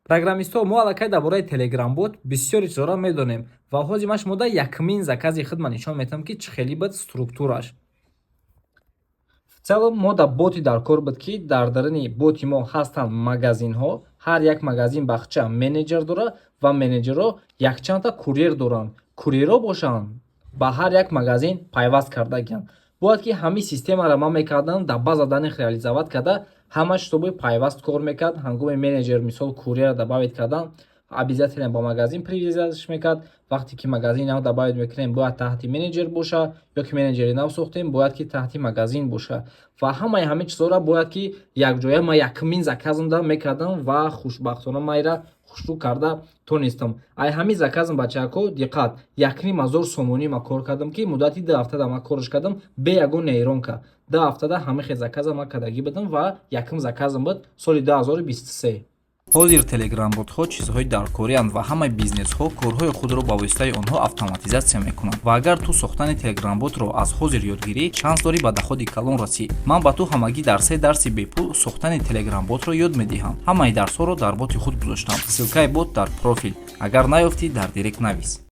программистҳо мо аллакай дар бораи телеграм-бот бисёри чизҳоро медонем ва ҳозимаш мо дар якмин закази хидмат нишон метавонем ки чӣ хеле буд структураш. В целом мо дар боти дар кор буд ки дар даруни боти мо ҳастанд магазинҳо. Ҳар як магазин бахча менеҷер дорад ва менеҷерҳо якчанда курьер доранд. Курьерҳо бошанд ба ҳар як магазин пайваст кардагиянд. Бояд ки ҳамин системаро ма мекардам дар база даних реализоват карда ҳамаш тобои пайваст кор мекард. Ҳангоми менеҷер мисол курьер добавит кардан обязательно ба магазин привязаш мекард. Вақте ки магазин нав добавит мекунем бояд таҳти менеҷер боша ё ки менеҷери нав сохтем бояд ки таҳти магазин боша ва ҳамаи ҳамин чизҳоро бояд ки якҷоя ма якмин заказанда мекардам ва хушбахтона майра хушрӯ карда тонистам. Ай ҳамин заказам бачаҳако диққат 1,500 сомонӣ ма кор кардам ки муддати 2 ҳафтада ма корш кардам бе ягон нейронка. 2 ҳафтада ҳамин хел заказа ма кардагӣ будам ва якм заказам буд соли 2023. Ҳозир телеграм-ботҳо чизҳои даркорианд ва ҳамаи бизнесҳо корҳои худро ба воситаи онҳо автоматизатсия мекунанд. Ва агар ту сохтани телеграм-ботро аз ҳозир ёдгирӣ, шанс дорӣ ба доходи калон расӣ. Ман ба ту ҳамагӣ дар 3 дарси бепул сохтани телеграм-ботро ёд медиҳам. Ҳамаи дарсҳоро дар боти худ гузоштам. Ссилкаи бот дар профил. Агар наёфтӣ дар директ навис.